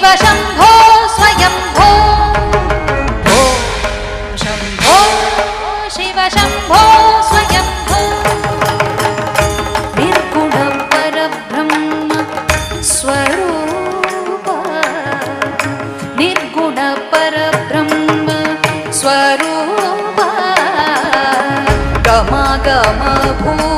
शिव शम्भो स्वयम्भो भो शम्भो शिव शम्भो स्वयम्भो निर्गुण परब्रह्म स्वरूप निर्गुण परब्रह्म स्वरूप गम गम भू